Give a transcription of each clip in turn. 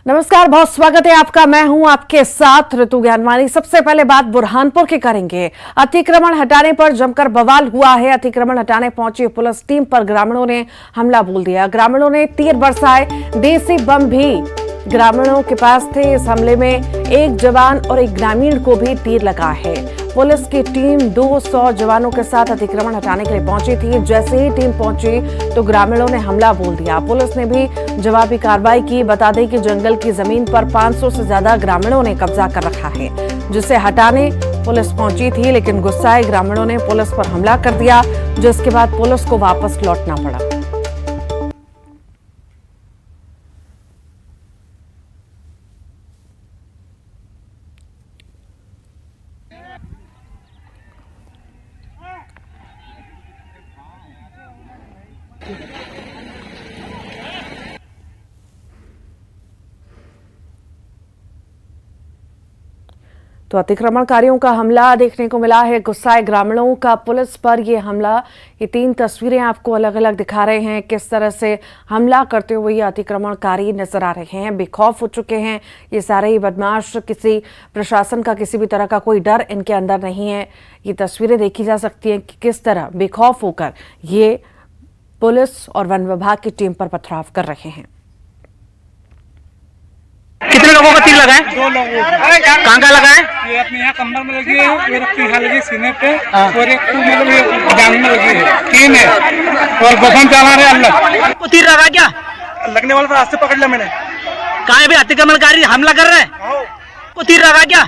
नमस्कार, बहुत स्वागत है आपका। मैं हूं आपके साथ ऋतु ज्ञानवानी। सबसे पहले बात बुरहानपुर की करेंगे। अतिक्रमण हटाने पर जमकर बवाल हुआ है। अतिक्रमण हटाने पहुंची पुलिस टीम पर ग्रामीणों ने हमला बोल दिया। ग्रामीणों ने तीर बरसाए, देसी बम भी ग्रामीणों के पास थे। इस हमले में एक जवान और एक ग्रामीण को भी तीर लगा है। पुलिस की टीम 200 जवानों के साथ अतिक्रमण हटाने के लिए पहुंची थी। जैसे ही टीम पहुंची तो ग्रामीणों ने हमला बोल दिया। पुलिस ने भी जवाबी कार्रवाई की। बता दें कि जंगल की जमीन पर 500 से ज्यादा ग्रामीणों ने कब्जा कर रखा है, जिसे हटाने पुलिस पहुंची थी, लेकिन गुस्साए ग्रामीणों ने पुलिस पर हमला कर दिया, जिसके बाद पुलिस को वापस लौटना पड़ा। तो अतिक्रमणकारियों का हमला देखने को मिला है। गुस्साए ग्रामीणों का पुलिस पर यह हमला। ये 3 तस्वीरें आपको अलग अलग दिखा रहे हैं, किस तरह से हमला करते हुए ये अतिक्रमणकारी नजर आ रहे हैं। बेखौफ हो चुके हैं ये सारे ही बदमाश। किसी प्रशासन का किसी भी तरह का कोई डर इनके अंदर नहीं है। ये तस्वीरें देखी जा सकती हैं कि किस तरह बेखौफ होकर ये पुलिस और वन विभाग की टीम पर पथराव कर रहे हैं। कितने लोगों का तीर लगा है? 2 लोगों कहाँ कहाँ लगा है? ये अपने यहाँ कमर में लगी है, और एक यहाँ लगी सीने पे, और एक मतलब ये जान में लगी है। 3 है और बसम चला रहे अल्लाह। को तीर लगा क्या? लगने वाला था, रास्ते पकड़ लिया मैंने। कहाँ है? अतिक्रमणकारी हमला कर रहे हैं। को तीर लगा क्या?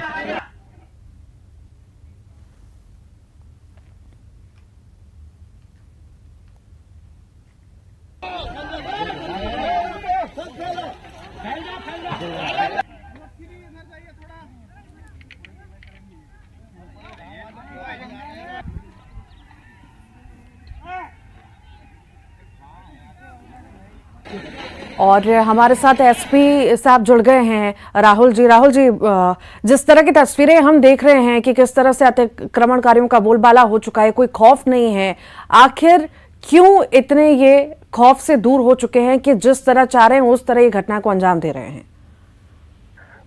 और हमारे साथ एसपी साहब जुड़ गए हैं, राहुल जी। जिस तरह की तस्वीरें हम देख रहे हैं कि किस तरह से अतिक्रमणकारियों का बोलबाला हो चुका है, कोई खौफ नहीं है, आखिर क्यों इतने ये खौफ से दूर हो चुके हैं कि जिस तरह चाह रहे हैं उस तरह ये घटना को अंजाम दे रहे हैं?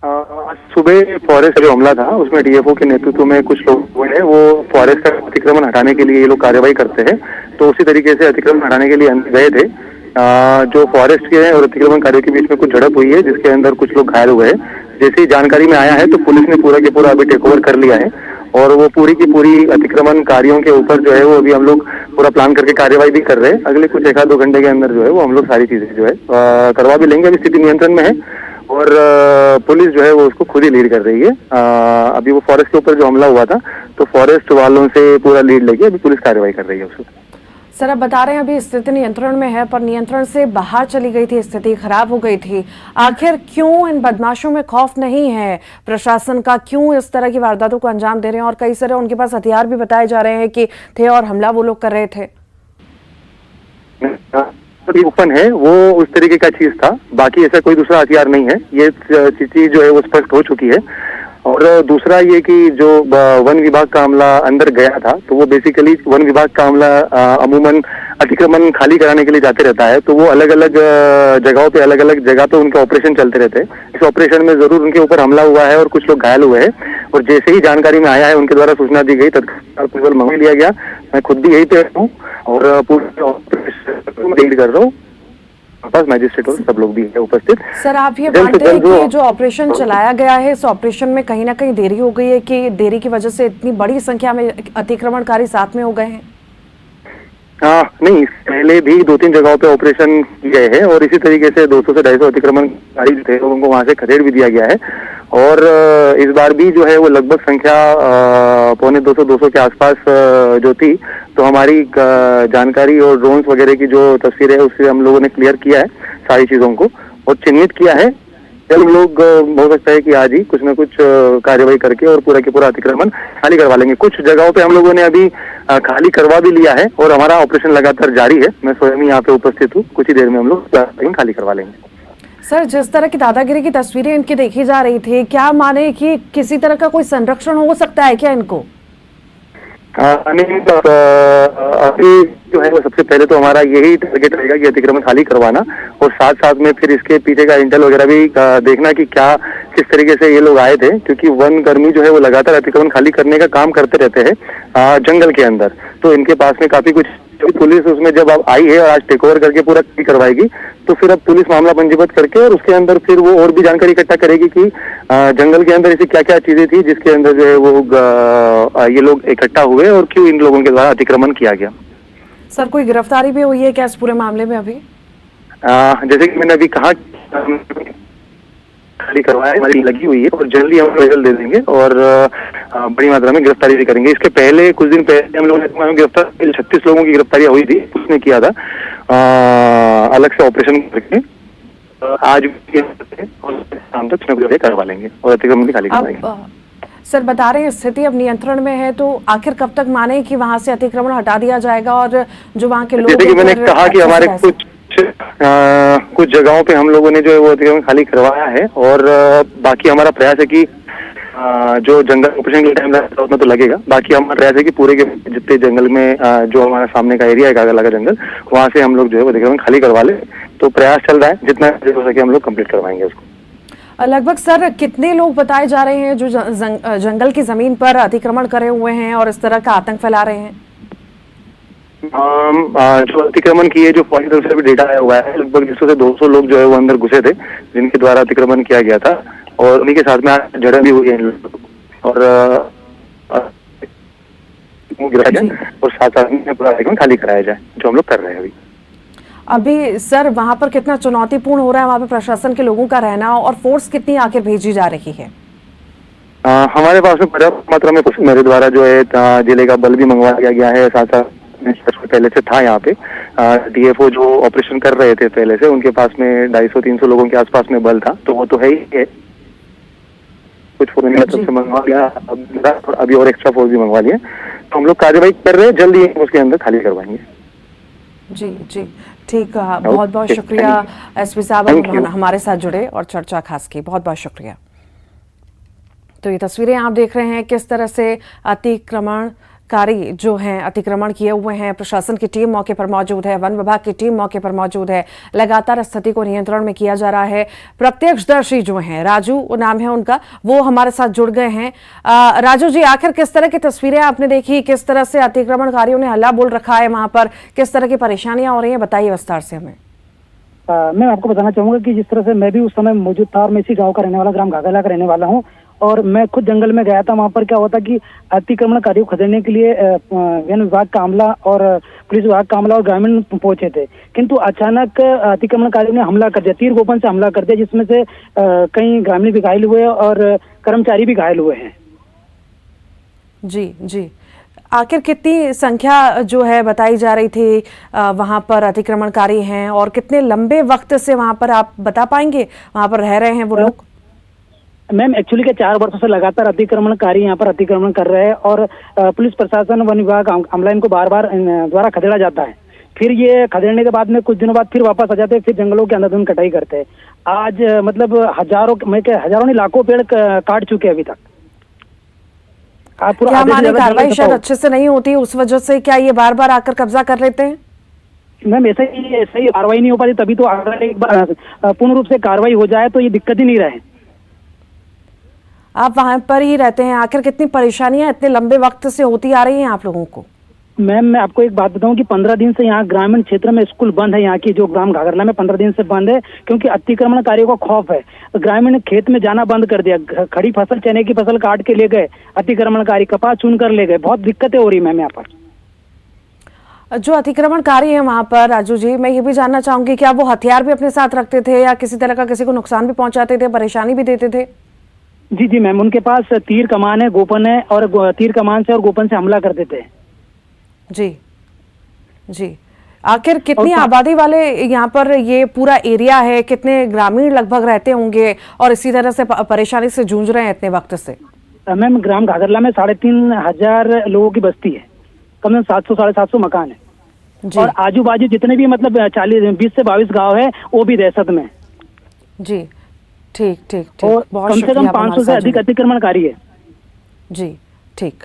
आज सुबह फॉरेस्ट जो हमला था उसमें डीएफओ के नेतृत्व में कुछ लोग हैं, वो फॉरेस्ट का अतिक्रमण हटाने के लिए ये लोग कार्रवाई करते हैं। तो उसी तरीके से अतिक्रमण हटाने के लिए गए थे। जो फॉरेस्ट के हैं और अतिक्रमणकारियों के बीच में कुछ झड़प हुई है, जिसके अंदर कुछ लोग घायल हुए हैं। जैसे ही जानकारी में आया है तो पुलिस ने पूरा के पूरा अभी टेक ओवर कर लिया है, और वो पूरी की पूरी अतिक्रमणकारियों के ऊपर जो है वो अभी हम लोग पूरा प्लान करके कार्रवाई भी कर रहे हैं। अगले कुछ 1-2 घंटे के अंदर जो है वो हम लोग सारी चीजें जो है करवा भी लेंगे। अभी स्थिति नियंत्रण में है और पुलिस जो है वो उसको खुद ही लीड कर रही है। अभी वो फॉरेस्ट के ऊपर जो हमला हुआ था तो फॉरेस्ट वालों से पूरा लीड लेके अभी पुलिस कार्रवाई कर रही है उसको। सर, आप बता रहे हैं अभी स्थिति नियंत्रण में है, पर नियंत्रण से बाहर चली गई थी, स्थिति खराब हो गई थी। आखिर क्यों इन बदमाशों में खौफ नहीं है प्रशासन का? क्यों इस तरह की वारदातों को अंजाम दे रहे हैं? और कई सारे उनके पास हथियार भी बताए जा रहे हैं कि थे और हमला वो लोग कर रहे थे। ओपन है वो उस तरीके का चीज था, बाकी ऐसा कोई दूसरा हथियार नहीं है। ये चीज जो है वो स्पष्ट हो चुकी है। और दूसरा ये कि जो वन विभाग का अमला अंदर गया था तो वो बेसिकली वन विभाग का अमला अमूमन अतिक्रमण खाली कराने के लिए जाते रहता है। तो वो अलग अलग जगहों पे अलग अलग जगह पे उनके ऑपरेशन चलते रहते हैं। इस ऑपरेशन में जरूर उनके ऊपर हमला हुआ है और कुछ लोग घायल हुए हैं। और जैसे ही जानकारी में आया है उनके द्वारा सूचना दी गई, तत्काल पुलिस मंगवा लिया गया। मैं खुद भी यहीं पे हूँ और पूरे ऑपरेशन लीड कर रहा हूँ। बस मैजिस्ट्रेट और सब लोग भी है उपस्थित। सर, आप ये मानते हैं कि जो ऑपरेशन चलाया गया है इस ऑपरेशन में कहीं ना कहीं देरी हो गई है, कि देरी की वजह से इतनी बड़ी संख्या में अतिक्रमणकारी साथ में हो गए हैं? नहीं, पहले भी 2-3 जगहों पे ऑपरेशन किए गए हैं और इसी तरीके से 200 से 250 अतिक्रमणकारी थे, उनको वहां से खदेड़ भी दिया गया है। और इस बार भी जो है वो लगभग संख्या 250 के आसपास जो थी। तो हमारी जानकारी और ड्रोन्स वगैरह की जो तस्वीरें है उससे हम लोगों ने क्लियर किया है सारी चीजों को और चिन्हित किया है। हम लोग हो सकता है कि आज ही कुछ न कुछ कार्रवाई करके और पूरा के पूरा अतिक्रमण खाली करवा लेंगे। कुछ जगहों पे हम लोगों ने अभी खाली करवा भी लिया है और हमारा ऑपरेशन लगातार जारी है। मैं स्वयं यहाँ पे उपस्थित हूँ। कुछ ही देर में हम लोग खाली करवा लेंगे। सर, जिस तरह की दादागिरी की तस्वीरें इनकी देखी जा रही थी, क्या माने कि किसी तरह का कोई संरक्षण हो सकता है क्या इनको? नहीं अभी जो है वो सबसे पहले तो हमारा यही टारगेट रहेगा कि अतिक्रमण खाली करवाना, और साथ साथ में फिर इसके पीछे का इंटेल वगैरह भी देखना कि क्या किस तरीके से ये लोग आए थे, क्योंकि वन कर्मी जो है वो लगातार अतिक्रमण खाली करने का काम करते रहते हैं जंगल के अंदर। तो इनके पास में काफी कुछ, पुलिस उसमें जब अब आई है और आज टेक ओवर करके पूरा करवाएगी, तो फिर अब पुलिस मामला पंजीबद्ध करके और उसके अंदर फिर वो और भी जानकारी इकट्ठा करेगी कि जंगल के अंदर ऐसी क्या क्या चीजें थी जिसके अंदर जो है वो ये लोग इकट्ठा हुए और क्यों इन लोगों के द्वारा अतिक्रमण किया गया। सर कोई गिरफ्तारी भी हुई है क्या इस पूरे मामले में अभी? जैसे कि मैंने अभी कहा खाली करवाया हमारी लगी हुई है और जल्दी हम रिजल्ट दे देंगे और बड़ी मात्रा में गिरफ्तारी भी करेंगे। इसके पहले कुछ दिन पहले हम लोगों ने गिरफ्तार 36 लोगों की गिरफ्तारी हुई थी, उसने किया था अलग से ऑपरेशन करके। आज शाम तक करवा लेंगे और अतिक्रमण भी खाली करवाएंगे। सर बता रहे हैं स्थिति अब नियंत्रण में है, तो आखिर कब तक माने कि वहां से अतिक्रमण हटा दिया जाएगा और जो वहां के लोग, जैसे कि मैंने कहा कि हमारे कुछ जगहों पे हम लोगों ने जो है वो अतिक्रमण खाली करवाया है और बाकी हमारा प्रयास है कि जो जंगल ऑपरेशन के टाइम लगता है उतना तो लगेगा, बाकी हमारा प्रयास है कि पूरे के जितने जंगल में जो हमारा सामने का एरिया है कागल लगा जंगल, वहां से हम लोग जो है वो अतिक्रमण खाली करवा ले। तो प्रयास चल रहा है, जितना हो सके हम लोग कंप्लीट करवाएंगे उसको। लगभग सर कितने लोग बताए जा रहे हैं जो जंगल की जमीन पर अतिक्रमण करे हुए हैं और इस तरह का आतंक फैला रहे हैं? जो अतिक्रमण किए, जो फौजी दल से भी डेटा आया हुआ है, लगभग 100 से 200 लोग जो है वो अंदर घुसे थे जिनके द्वारा अतिक्रमण किया गया था और उन्हीं के साथ में झड़प भी हुई है और और साथ साथ में पूरा अतिक्रमण खाली कराया जाए, जो हम लोग कर रहे हैं अभी। सर वहां पर कितना चुनौतीपूर्ण हो रहा है वहां पर प्रशासन के लोगों का रहना और फोर्स कितनी आखिर भेजी जा रही है? हमारे पास में पर्याप्त मात्रा में मेरे द्वारा जो है जिले का बल भी मंगवा दिया गया है। साथ साथ पहले से था यहाँ पे डीएफओ जो ऑपरेशन कर रहे थे पहले से, उनके पास में 250-300 लोगों के आसपास में बल था, तो वो तो है ही है। कुछ फोर्स से मंगवा लिया, अभी और एक्स्ट्रा फोर्स भी मंगवा लिया, तो हम लोग कार्यवाही कर रहे हैं, जल्दी उसके अंदर खाली करवाएंगे। जी जी ठीक, बहुत बहुत शुक्रिया एसपी साहब हमारे साथ जुड़े और चर्चा खास की, बहुत बहुत शुक्रिया। तो ये तस्वीरें आप देख रहे हैं किस तरह से अतिक्रमणकारी जो हैं अतिक्रमण किए हुए हैं। प्रशासन की टीम मौके पर मौजूद है, वन विभाग की टीम मौके पर मौजूद है, लगातार स्थिति को नियंत्रण में किया जा रहा है। प्रत्यक्षदर्शी जो हैं, राजू नाम है उनका, वो हमारे साथ जुड़ गए हैं। राजू जी, आखिर किस तरह की तस्वीरें आपने देखी, किस तरह से अतिक्रमणकारियों ने हल्ला बोल रखा है वहां पर, किस तरह की परेशानियां हो रही हैं, बताइए विस्तार से हमें। मैं आपको बताना चाहूंगा कि जिस तरह से मैं भी उस समय मौजूद था और मैं इसी गांव का रहने वाला, ग्राम घाघला का रहने वाला हूं, और मैं खुद जंगल में गया था। वहां पर क्या होता कि अतिक्रमणकारियों को खदेड़ने के लिए वन विभाग का अमला और पुलिस विभाग का अमला और ग्रामीण पहुंचे थे, किंतु अचानक अतिक्रमणकारियों ने हमला कर दिया, तीर गोपन से हमला कर दिया, जिसमें से कई ग्रामीण भी घायल हुए और कर्मचारी भी घायल हुए हैं। जी जी, आखिर कितनी संख्या जो है बताई जा रही थी वहां पर अतिक्रमणकारी हैं और कितने लंबे वक्त से वहां पर, आप बता पाएंगे, वहां पर रह रहे हैं वो लोग? मैम एक्चुअली के 4 वर्षों से लगातार अतिक्रमणकारी यहाँ पर अतिक्रमण कर रहे हैं और पुलिस प्रशासन, वन विभाग, अमला इनको बार बार द्वारा खदेड़ा जाता है। फिर ये खदेड़ने के बाद में कुछ दिनों बाद फिर वापस आ जाते हैं, फिर जंगलों के अंधाधुंध कटाई करते हैं। आज मतलब हजारों नहीं लाखों पेड़ काट चुके हैं अभी तक। क्या माने कार्रवाई शायद अच्छे से नहीं होती, उस वजह से क्या ये बार बार आकर कब्जा कर लेते हैं? मैम ऐसा ही कार्रवाई नहीं हो पाती, तभी तो अगर एक बार पूर्ण रूप से कार्रवाई हो जाए तो ये दिक्कत ही नहीं रहे। आप वहां पर ही रहते हैं, आखिर कितनी परेशानियां इतने लंबे वक्त से होती आ रही हैं आप लोगों को? मैम मैं आपको एक बात बताऊं कि 15 दिन से यहाँ ग्रामीण क्षेत्र में स्कूल बंद है। यहाँ की जो ग्राम घाघरला में 15 दिन से बंद है, क्योंकि अतिक्रमणकारियों को खौफ है। ग्रामीण खेत में जाना बंद कर दिया, खड़ी फसल, चने की फसल काट के ले गए अतिक्रमणकारी, कपास चुन कर ले गए। बहुत दिक्कतें हो रही मैम यहाँ पर। जो अतिक्रमणकारी है वहां पर, राजू जी, मैं ये भी जानना चाहूंगी, क्या वो हथियार भी अपने साथ रखते थे या किसी तरह का किसी को नुकसान भी पहुंचाते थे, परेशानी भी देते थे? जी जी मैम, उनके पास तीर कमान है, गोपन है, और तीर कमान से और गोपन से हमला कर देते हैं। जी जी, आखिर कितनी आबादी वाले यहाँ पर ये पूरा एरिया है, कितने ग्रामीण लगभग रहते होंगे और इसी तरह से परेशानी से जूझ रहे हैं इतने वक्त से? मैम ग्राम घाघरला में 3500 लोगों की बस्ती है, कम से कम 700-750 मकान है, और आजू बाजू जितने भी मतलब 20 से 22 गाँव है वो भी दहशत में। जी ठीक ठीक ठीक, और कम से कम 500 से अधिक अतिक्रमणकारी है। जी ठीक।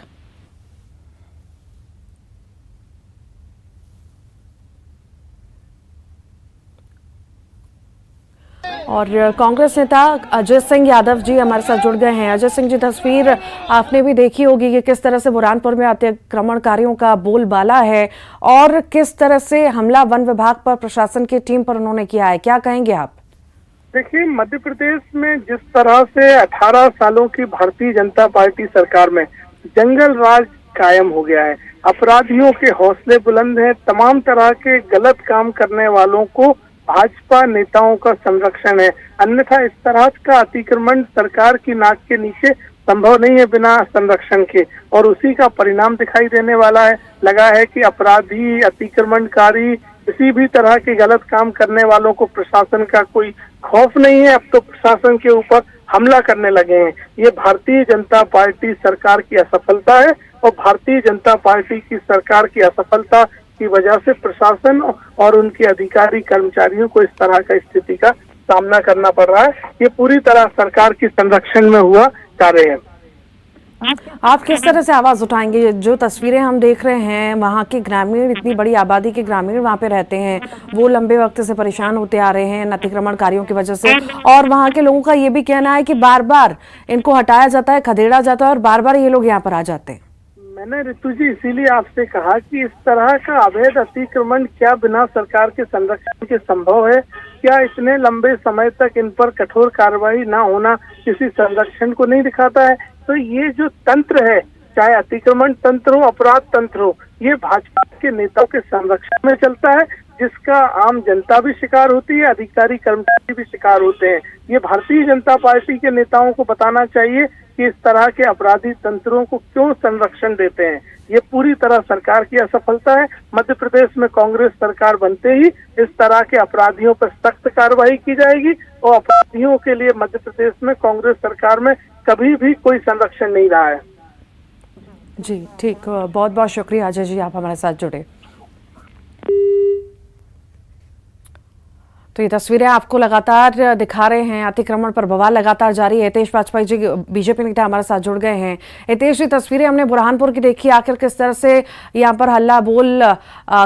और कांग्रेस नेता अजय सिंह यादव जी हमारे साथ जुड़ गए हैं। अजय सिंह जी, तस्वीर आपने भी देखी होगी कि किस तरह से बुरहानपुर में अतिक्रमणकारियों का बोलबाला है और किस तरह से हमला वन विभाग पर, प्रशासन की टीम पर उन्होंने किया है। क्या कहेंगे आप? देखिए, मध्य प्रदेश में जिस तरह से 18 सालों की भारतीय जनता पार्टी सरकार में जंगल राज कायम हो गया है, अपराधियों के हौसले बुलंद हैं, तमाम तरह के गलत काम करने वालों को भाजपा नेताओं का संरक्षण है, अन्यथा इस तरह का अतिक्रमण सरकार की नाक के नीचे संभव नहीं है बिना संरक्षण के, और उसी का परिणाम दिखाई देने वाला है। लगा है कि अपराधी, अतिक्रमणकारी, किसी भी तरह के गलत काम करने वालों को प्रशासन का कोई खौफ नहीं है। अब तो प्रशासन के ऊपर हमला करने लगे हैं। ये भारतीय जनता पार्टी सरकार की असफलता है, और भारतीय जनता पार्टी की सरकार की असफलता की वजह से प्रशासन और उनके अधिकारी कर्मचारियों को इस तरह का स्थिति का सामना करना पड़ रहा है। ये पूरी तरह सरकार की संरक्षण में हुआ कार्य है। आप किस तरह से आवाज उठाएंगे? जो तस्वीरें हम देख रहे हैं, वहाँ के ग्रामीण, इतनी बड़ी आबादी के ग्रामीण वहाँ पे रहते हैं, वो लंबे वक्त से परेशान होते आ रहे हैं अतिक्रमणकारियों की वजह से, और वहाँ के लोगों का ये भी कहना है कि बार बार इनको हटाया जाता है, खदेड़ा जाता है और बार बार ये लोग यहाँ पर आ जाते हैं। मैंने ऋतु जी इसीलिए आपसे कहा कि इस तरह का अवैध अतिक्रमण क्या बिना सरकार के संरक्षण के संभव है? क्या इतने लंबे समय तक इन पर कठोर कार्रवाई ना होना किसी संरक्षण को नहीं दिखाता है? तो ये जो तंत्र है, चाहे अतिक्रमण तंत्र हो, अपराध तंत्र हो, ये भाजपा के नेताओं के संरक्षण में चलता है, जिसका आम जनता भी शिकार होती है, अधिकारी कर्मचारी भी शिकार होते हैं। ये भारतीय जनता पार्टी के नेताओं को बताना चाहिए कि इस तरह के अपराधी तंत्रों को क्यों संरक्षण देते हैं। ये पूरी तरह सरकार की असफलता है। मध्य प्रदेश में कांग्रेस सरकार बनते ही इस तरह के अपराधियों पर सख्त कार्रवाई की जाएगी, और अपराधियों के लिए मध्य प्रदेश में कांग्रेस सरकार में कभी भी कोई संरक्षण नहीं रहा है। जी ठीक, बहुत बहुत शुक्रिया अजय जी, आप हमारे साथ जुड़े। तो ये तस्वीरें आपको लगातार दिखा रहे हैं, अतिक्रमण पर बवाल लगातार जारी है। हितेश वाजपेयी जी बीजेपी नेता हमारे साथ जुड़ गए हैं। हितेश जी, तस्वीरें हमने बुरहानपुर की देखी, आखिर किस तरह से यहाँ पर हल्ला बोल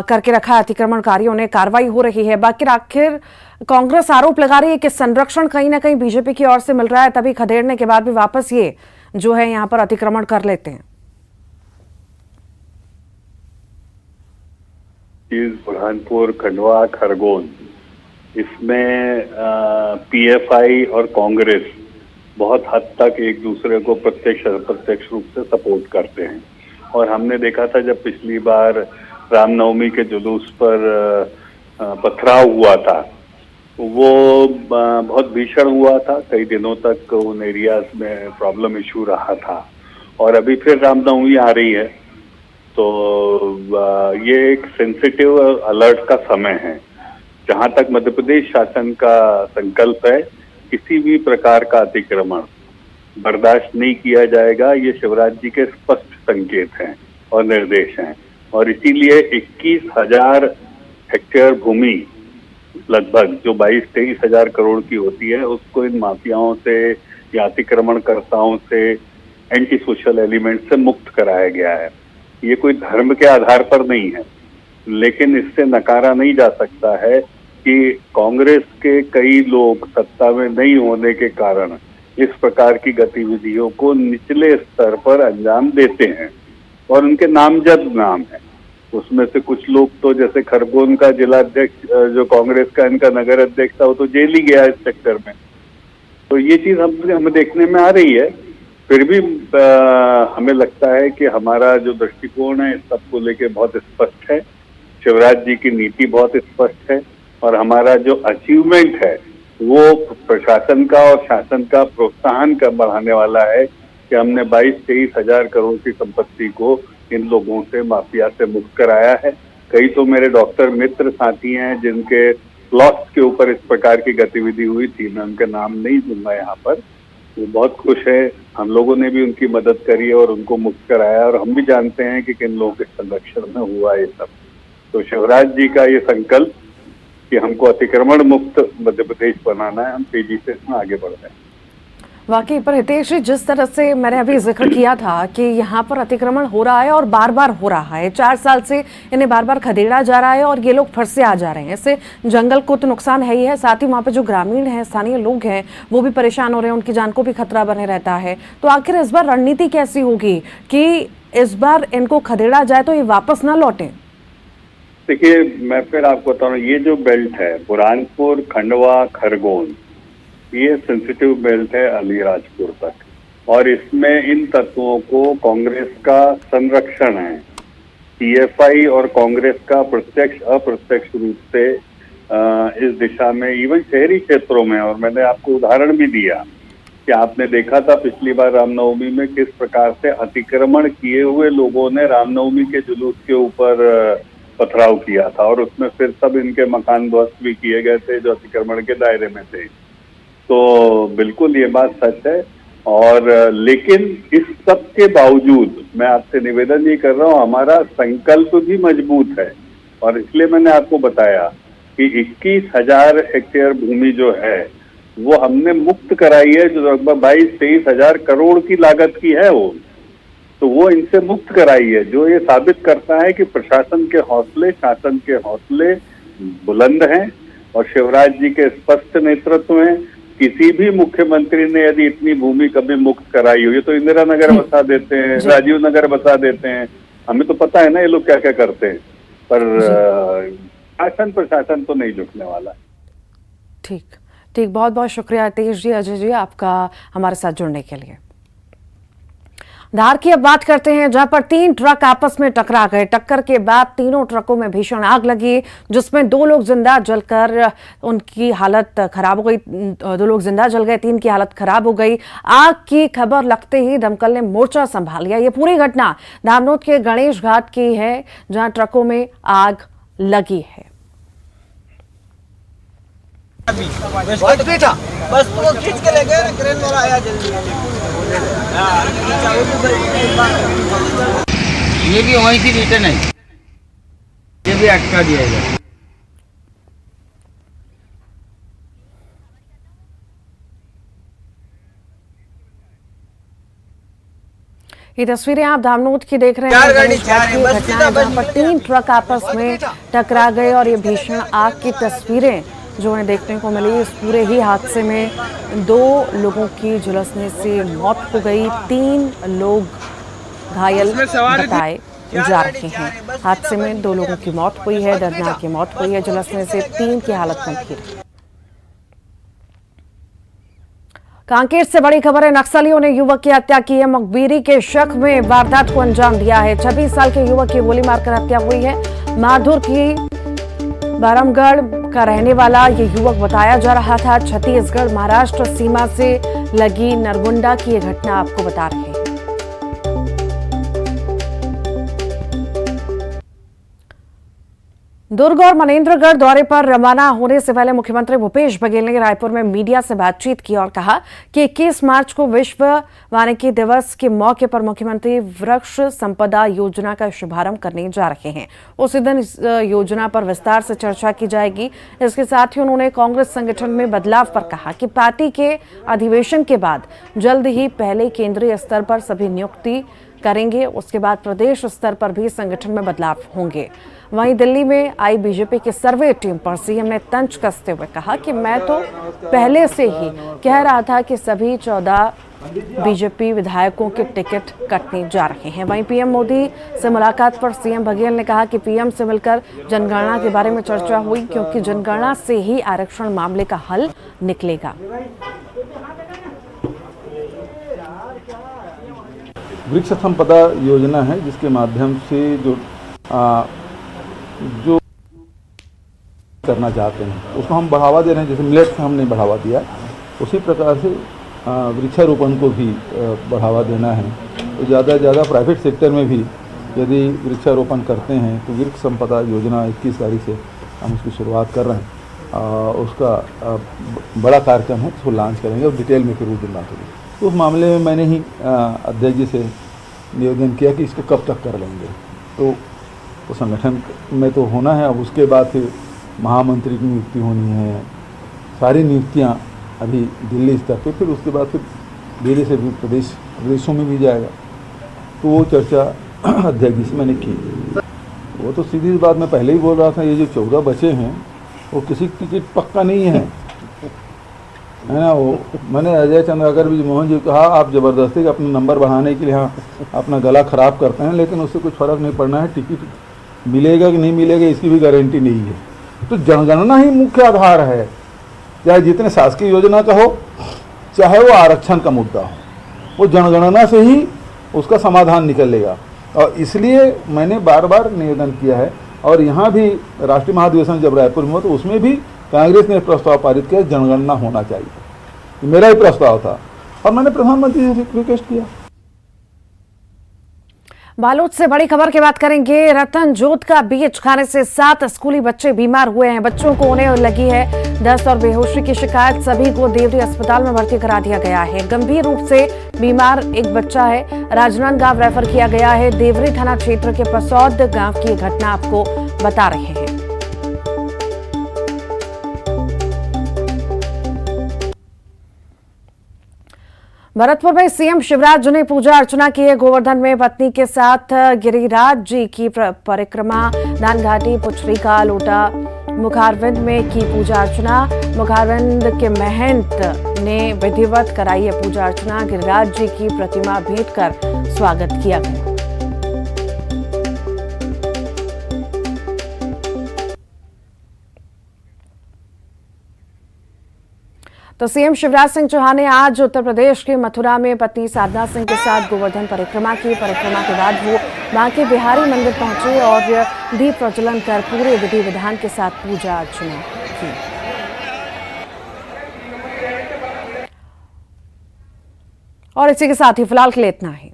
करके रखा है अतिक्रमणकारियों ने, कार्रवाई हो रही है। बाकी आखिर कांग्रेस आरोप लगा रही है कि संरक्षण कहीं ना कहीं बीजेपी की ओर से मिल रहा है, तभी खदेड़ने के बाद भी वापस ये जो है यहाँ पर अतिक्रमण कर लेते हैं। बुरहानपुर, खंडवा, खरगोन, इसमें पीएफआई और कांग्रेस बहुत हद तक एक दूसरे को प्रत्यक्ष अप्रत्यक्ष रूप से सपोर्ट करते हैं। और हमने देखा था जब पिछली बार रामनवमी के जुलूस पर पथराव हुआ था, वो बहुत भीषण हुआ था, कई दिनों तक उन एरियाज में प्रॉब्लम इशू रहा था। और अभी फिर रामनवमी आ रही है, तो ये एक सेंसिटिव अलर्ट का समय है। जहां तक मध्य प्रदेश शासन का संकल्प है, किसी भी प्रकार का अतिक्रमण बर्दाश्त नहीं किया जाएगा। ये शिवराज जी के स्पष्ट संकेत हैं और निर्देश हैं, और इसीलिए 21,000 हेक्टेयर भूमि लगभग, जो 22-23 हजार करोड़ की होती है, उसको इन माफियाओं से या अतिक्रमणकर्ताओं से, एंटी सोशल एलिमेंट से मुक्त कराया गया है। ये कोई धर्म के आधार पर नहीं है, लेकिन इससे नकारा नहीं जा सकता है कि कांग्रेस के कई लोग सत्ता में नहीं होने के कारण इस प्रकार की गतिविधियों को निचले स्तर पर अंजाम देते हैं, और उनके नामजद नाम है। उसमें से कुछ लोग तो, जैसे खरगोन का जिला अध्यक्ष जो कांग्रेस का, इनका नगर अध्यक्ष था, वो तो जेल ही गया इस चक्कर में। तो ये चीज हमें देखने में आ रही है। फिर भी हमें लगता है कि हमारा जो दृष्टिकोण है इस सबको लेके बहुत स्पष्ट है, शिवराज जी की नीति बहुत स्पष्ट है, और हमारा जो अचीवमेंट है वो प्रशासन का और शासन का प्रोत्साहन कर बढ़ाने वाला है कि हमने 22-23 हजार करोड़ की संपत्ति को इन लोगों से, माफिया से मुक्त कराया है। कई तो मेरे डॉक्टर मित्र साथी हैं जिनके प्लॉट्स के ऊपर इस प्रकार की गतिविधि हुई थी, मैं उनके नाम नहीं दूंगा यहाँ पर। वो बहुत खुश है, हम लोगों ने भी उनकी मदद करी और उनको मुक्त कराया, और हम भी जानते हैं कि किन लोगों के संरक्षण में हुआ ये सब। तो शिवराज जी का ये संकल्प कि हमको अतिक्रमण मुक्त मध्य प्रदेश बनाना है, हम तेजी से इसमें आगे बढ़ रहे हैं। वाकई पर हितेश जी, जिस तरह से मैंने अभी जिक्र किया था कि यहाँ पर अतिक्रमण हो रहा है और बार बार हो रहा है, 4 साल से इन्हें बार बार खदेड़ा जा रहा है और ये लोग फिर से आ जा रहे हैं। इससे जंगल को तो नुकसान है ही है, साथ ही वहाँ पे जो ग्रामीण हैं, स्थानीय लोग हैं, वो भी परेशान हो रहे हैं, उनकी जान को भी खतरा बने रहता है। तो आखिर इस बार रणनीति कैसी होगी कि इस बार इनको खदेड़ा जाए तो ये वापस ना लौटे? देखिए, मैं फिर आपको बता रहा हूँ, ये जो बेल्ट है बुरहानपुर, खंडवा, खरगोन, ये सेंसिटिव बेल्ट है अलीराजपुर तक, और इसमें इन तत्वों को कांग्रेस का संरक्षण है। पीएफआई और कांग्रेस का प्रत्यक्ष अप्रत्यक्ष रूप से इस दिशा में, इवन शहरी क्षेत्रों में, और मैंने आपको उदाहरण भी दिया कि आपने देखा था पिछली बार रामनवमी में किस प्रकार से अतिक्रमण किए हुए लोगों ने रामनवमी के जुलूस के ऊपर पथराव किया था, और उसमें फिर सब इनके मकान ध्वस्त भी किए गए थे जो अतिक्रमण के दायरे में थे। तो बिल्कुल ये बात सच है। और लेकिन इस सब के बावजूद मैं आपसे निवेदन ये कर रहा हूँ, हमारा संकल्प भी मजबूत है, और इसलिए मैंने आपको बताया कि 21,000 हेक्टेयर भूमि जो है वो हमने मुक्त कराई है, जो लगभग 22-23 हजार करोड़ की लागत की है वो इनसे मुक्त कराई है, जो ये साबित करता है कि प्रशासन के हौसले, शासन के हौसले बुलंद हैं, और शिवराज जी के स्पष्ट नेतृत्व में किसी भी मुख्यमंत्री ने यदि इतनी भूमि कभी मुक्त कराई हो, ये तो इंदिरा नगर बसा देते हैं, राजीव नगर बसा देते हैं, हमें तो पता है ना ये लोग क्या क्या करते हैं, पर शासन प्रशासन तो नहीं झुकने वाला। ठीक, बहुत बहुत शुक्रिया हितेश जी, अजय जी, आपका हमारे साथ जुड़ने के लिए। धार की अब बात करते हैं, जहां पर 3 ट्रक आपस में टकरा गए। टक्कर के बाद तीनों ट्रकों में भीषण आग लगी, जिसमें 2 लोग जिंदा जलकर उनकी हालत खराब हो गई। 2 लोग जिंदा जल गए, 3 की हालत खराब हो गई। आग की खबर लगते ही दमकल ने मोर्चा संभाल लिया। ये पूरी घटना धामनोद के गणेश घाट की है, जहां ट्रकों में आग लगी है। बस वो खींच के ले गए, क्रेन वाला आया जल्दी। ये भी वहीं से रिटर्न है, ये भी अटका दिया गया। ये तस्वीरें आप धामनोद की देख रहे हैं। जहां पर 3 ट्रक आपस में टकरा गए और ये भीषण आग की तस्वीरें जो है देखने को मिली। इस पूरे ही हादसे में 2 लोगों की झुलसने से मौत हो गई, 3 लोग घायल बताए जा रहे हैं। हादसे में 2 लोगों की मौत हुई है, दर्दनाक की मौत हुई है, झुलसने से 3 की हालत गंभीर है। कांकेर से बड़ी खबर है, नक्सलियों ने युवक की हत्या की है। मकबीरी के शक में वारदात को अंजाम दिया है। 26 साल के युवक की गोली मारकर हत्या हुई है। माधुर की बारमगढ़ का रहने वाला ये युवक बताया जा रहा था। छत्तीसगढ़ महाराष्ट्र सीमा से लगी नरगुंडा की ये घटना आपको बता रहे हैं। दुर्ग और मनेंद्रगढ़ दौरे पर रवाना होने से पहले मुख्यमंत्री भूपेश बघेल ने रायपुर में मीडिया से बातचीत की और कहा कि 21 मार्च को विश्व वानिकी दिवस के मौके पर मुख्यमंत्री वृक्ष संपदा योजना का शुभारंभ करने जा रहे हैं। उसी दिन इस योजना पर विस्तार से चर्चा की जाएगी। इसके साथ ही उन्होंने कांग्रेस संगठन में बदलाव पर कहा कि पार्टी के अधिवेशन के बाद जल्द ही पहले केंद्रीय स्तर पर सभी नियुक्ति करेंगे, उसके बाद प्रदेश स्तर पर भी संगठन में बदलाव होंगे। वहीं दिल्ली में आई बीजेपी की सर्वे टीम पर सीएम ने तंज कसते हुए कहा कि मैं तो पहले से ही कह रहा था कि सभी 14 बीजेपी विधायकों के टिकट कटने जा रहे हैं। वहीं पीएम मोदी से मुलाकात पर सीएम बघेल ने कहा कि पीएम से मिलकर जनगणना के बारे में चर्चा हुई, क्योंकि जनगणना से ही आरक्षण मामले का हल निकलेगा। वृक्ष संपदा योजना है, जिसके माध्यम से जो करना चाहते हैं उसको हम बढ़ावा दे रहे हैं। जैसे मिलेट से हमने बढ़ावा दिया, उसी प्रकार से वृक्षारोपण को भी बढ़ावा देना है। तो ज़्यादा से ज़्यादा प्राइवेट सेक्टर में भी यदि वृक्षारोपण करते हैं तो वृक्ष संपदा योजना 21 तारीख से हम उसकी शुरुआत कर रहे हैं। उसका बड़ा कार्यक्रम है, उसको लॉन्च करेंगे और डिटेल में फिर उस दिन बात होगी। तो उस मामले में मैंने ही अध्यक्ष जी से निवेदन किया कि इसको कब तक कर लेंगे। तो संगठन में तो होना है, अब उसके बाद फिर महामंत्री की नियुक्ति होनी है, सारी नियुक्तियां अभी दिल्ली स्तर पे, फिर उसके बाद फिर दिल्ली से भी विदेशों में भी जाएगा। तो वो चर्चा अध्यक्ष जी से मैंने की। वो तो सीधी बात मैं पहले ही बोल रहा था, ये जो 14 बच्चे हैं वो किसी टिकट पक्का नहीं है ना। वो मैंने अजय चंद्राकर भी मोहन जी को कहा, आप ज़बरदस्ती अपना नंबर बढ़ाने के लिए हाँ अपना गला ख़राब करते हैं, लेकिन उससे कुछ फ़र्क नहीं पड़ना है। टिकट मिलेगा कि नहीं मिलेगा इसकी भी गारंटी नहीं है। तो जनगणना ही मुख्य आधार है, चाहे जितने शासकीय योजना का हो, चाहे वो आरक्षण का मुद्दा हो, वो जनगणना से ही उसका समाधान निकलेगा। और इसलिए मैंने बार बार निवेदन किया है। और यहाँ भी राष्ट्रीय महाधिवेशन जब रायपुर में हुआ तो उसमें भी कांग्रेस ने प्रस्ताव पारित किया, जनगणना होना चाहिए। मेरा ही प्रस्ताव था और मैंने प्रधानमंत्री से रिक्वेस्ट किया। बालोद से बड़ी खबर की बात करेंगे। रतन जोत का बीज खाने से 7 स्कूली बच्चे बीमार हुए हैं। बच्चों को होने लगी है दस्त और बेहोशी की शिकायत। सभी को देवरी अस्पताल में भर्ती करा दिया गया है। गंभीर रूप से बीमार एक बच्चा है, राजनांदगांव रेफर किया गया है। देवरी थाना क्षेत्र के पसौद गांव की घटना आपको बता रहे हैं। भरतपुर में सीएम शिवराज ने पूजा अर्चना की है। गोवर्धन में पत्नी के साथ गिरिराज जी की परिक्रमा, दानघाटी, पुचरिका, लोटा, मुखारविंद में की पूजा अर्चना। मुखारविंद के महंत ने विधिवत कराई है पूजा अर्चना। गिरिराज जी की प्रतिमा भेंट कर स्वागत किया गया। तो सीएम शिवराज सिंह चौहान ने आज उत्तर प्रदेश के मथुरा में पत्नी साधना सिंह के साथ गोवर्धन परिक्रमा की। परिक्रमा के बाद वो बांके बिहारी मंदिर पहुंचे और दीप प्रज्वलन कर पूरे विधि विधान के साथ पूजा अर्चना की। और इसी के साथ ही फिलहाल के लिए इतना ही।